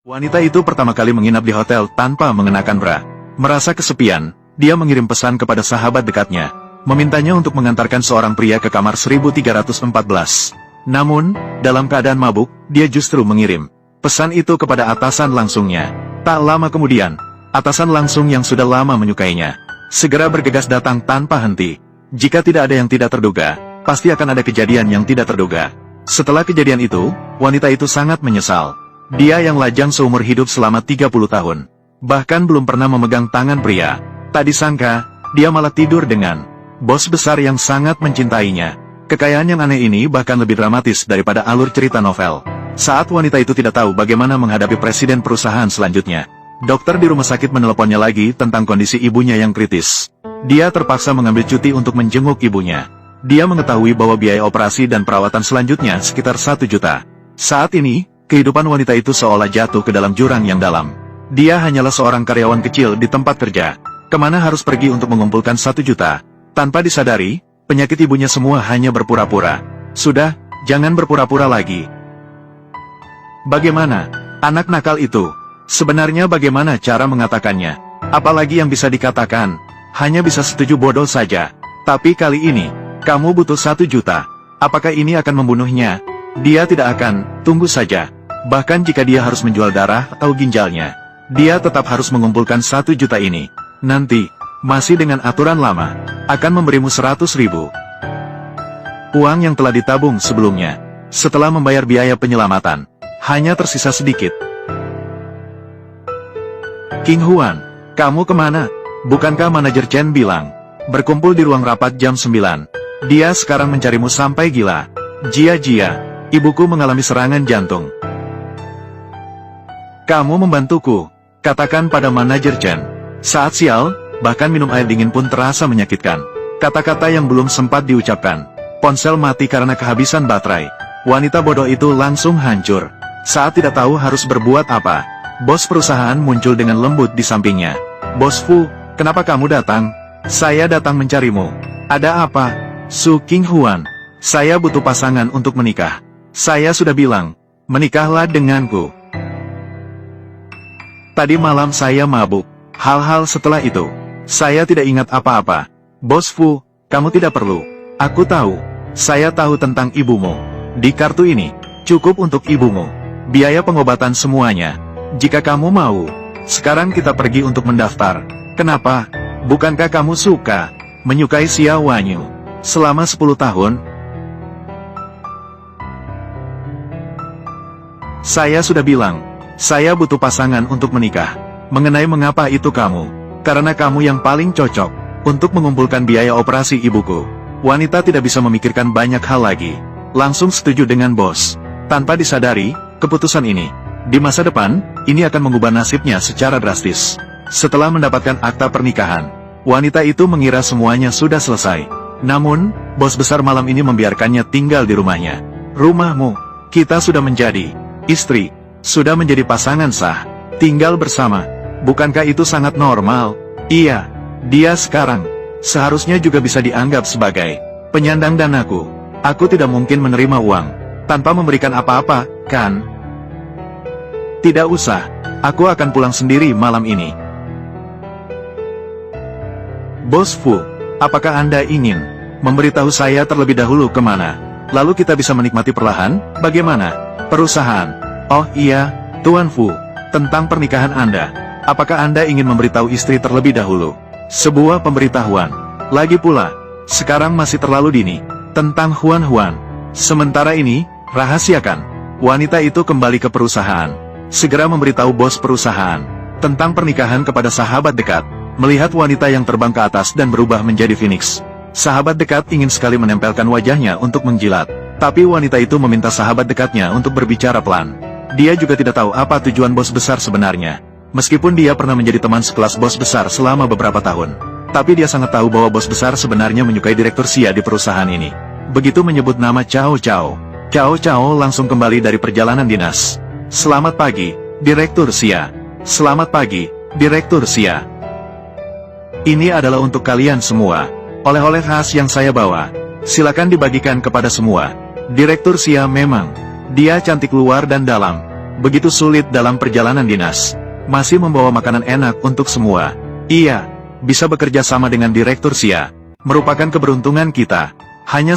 Wanita itu pertama kali menginap di hotel tanpa mengenakan bra. Merasa kesepian, dia mengirim pesan kepada sahabat dekatnya, memintanya untuk mengantarkan seorang pria ke kamar 1314. Namun, dalam keadaan mabuk, dia justru mengirim pesan itu kepada atasan langsungnya. Tak lama kemudian, atasan langsung yang sudah lama menyukainya segera bergegas datang tanpa henti. Jika tidak ada yang tidak terduga, pasti akan ada kejadian yang tidak terduga. Setelah kejadian itu, wanita itu sangat menyesal. Dia yang lajang seumur hidup selama 30 tahun, bahkan belum pernah memegang tangan pria. Tak disangka, dia malah tidur dengan bos besar yang sangat mencintainya. Kekayaan yang aneh ini bahkan lebih dramatis daripada alur cerita novel. Saat wanita itu tidak tahu bagaimana menghadapi presiden perusahaan selanjutnya, dokter di rumah sakit meneleponnya lagi tentang kondisi ibunya yang kritis. Dia terpaksa mengambil cuti untuk menjenguk ibunya. Dia mengetahui bahwa biaya operasi dan perawatan selanjutnya sekitar 1 juta. Saat ini, kehidupan wanita itu seolah jatuh ke dalam jurang yang dalam. Dia hanyalah seorang karyawan kecil di tempat kerja. Kemana harus pergi untuk mengumpulkan 1 juta? Tanpa disadari, penyakit ibunya semua hanya berpura-pura. Sudah, jangan berpura-pura lagi. Bagaimana? Anak nakal itu. Sebenarnya bagaimana cara mengatakannya? Apalagi yang bisa dikatakan? Hanya bisa setuju bodoh saja. Tapi kali ini, kamu butuh 1 juta. Apakah ini akan membunuhnya? Dia tidak akan, tunggu saja. Bahkan jika dia harus menjual darah atau ginjalnya, dia tetap harus mengumpulkan 1 juta ini. Nanti, masih dengan aturan lama, akan memberimu 100.000. Uang yang telah ditabung sebelumnya. Setelah membayar biaya penyelamatan, hanya tersisa sedikit. King Huan, kamu kemana? Bukankah manajer Chen bilang berkumpul di ruang rapat jam 9? Dia sekarang mencarimu sampai gila. Jia, ibuku mengalami serangan jantung. Kamu membantuku, katakan pada manajer Chen. Saat sial, bahkan minum air dingin pun terasa menyakitkan. Kata-kata yang belum sempat diucapkan. Ponsel mati karena kehabisan baterai. Wanita bodoh itu langsung hancur. Saat tidak tahu harus berbuat apa, bos perusahaan muncul dengan lembut di sampingnya. Bos Fu, kenapa kamu datang? Saya datang mencarimu. Ada apa? Su King Huan, saya butuh pasangan untuk menikah. Saya sudah bilang, menikahlah denganku. Tadi malam saya mabuk. Hal-hal setelah itu, saya tidak ingat apa-apa. Bos Fu, kamu tidak perlu. Aku tahu. Saya tahu tentang ibumu. Di kartu ini, cukup untuk ibumu. Biaya pengobatan semuanya. Jika kamu mau, sekarang kita pergi untuk mendaftar. Kenapa? Bukankah kamu suka menyukai Xia Wanyu selama 10 tahun? Saya sudah bilang, saya butuh pasangan untuk menikah. Mengenai mengapa itu kamu, karena kamu yang paling cocok untuk mengumpulkan biaya operasi ibuku. Wanita tidak bisa memikirkan banyak hal lagi. Langsung setuju dengan bos. Tanpa disadari, keputusan ini, di masa depan, ini akan mengubah nasibnya secara drastis. Setelah mendapatkan akta pernikahan, wanita itu mengira semuanya sudah selesai. Namun, bos besar malam ini membiarkannya tinggal di rumahnya. Rumahmu, kita sudah menjadi istri, sudah menjadi pasangan sah, tinggal bersama. Bukankah itu sangat normal? Iya, dia sekarang seharusnya juga bisa dianggap sebagai penyandang danaku. Aku tidak mungkin menerima uang tanpa memberikan apa-apa, kan? Tidak usah, aku akan pulang sendiri malam ini. Bos Fu, apakah Anda ingin memberitahu saya terlebih dahulu kemana? Lalu kita bisa menikmati perlahan, bagaimana? Perusahaan. Oh iya, Tuan Fu, tentang pernikahan Anda. Apakah Anda ingin memberitahu istri terlebih dahulu? Sebuah pemberitahuan. Lagi pula, sekarang masih terlalu dini. Tentang Huan. Sementara ini, rahasiakan. Wanita itu kembali ke perusahaan. Segera memberitahu bos perusahaan tentang pernikahan kepada sahabat dekat. Melihat wanita yang terbang ke atas dan berubah menjadi Phoenix, sahabat dekat ingin sekali menempelkan wajahnya untuk menjilat. Tapi wanita itu meminta sahabat dekatnya untuk berbicara pelan. Dia juga tidak tahu apa tujuan bos besar sebenarnya. Meskipun dia pernah menjadi teman sekelas bos besar selama beberapa tahun, tapi dia sangat tahu bahwa bos besar sebenarnya menyukai direktur Xia di perusahaan ini. Begitu menyebut nama Cao Cao langsung kembali dari perjalanan dinas. Selamat pagi, Direktur Xia. Selamat pagi, Direktur Xia. Ini adalah untuk kalian semua. Oleh-oleh khas yang saya bawa. Silakan dibagikan kepada semua. Direktur Xia memang. Dia cantik luar dan dalam. begitu sulit dalam perjalanan dinas. Masih membawa makanan enak untuk semua. Iya, bisa bekerja sama dengan Direktur Sia. Merupakan keberuntungan kita. Hanya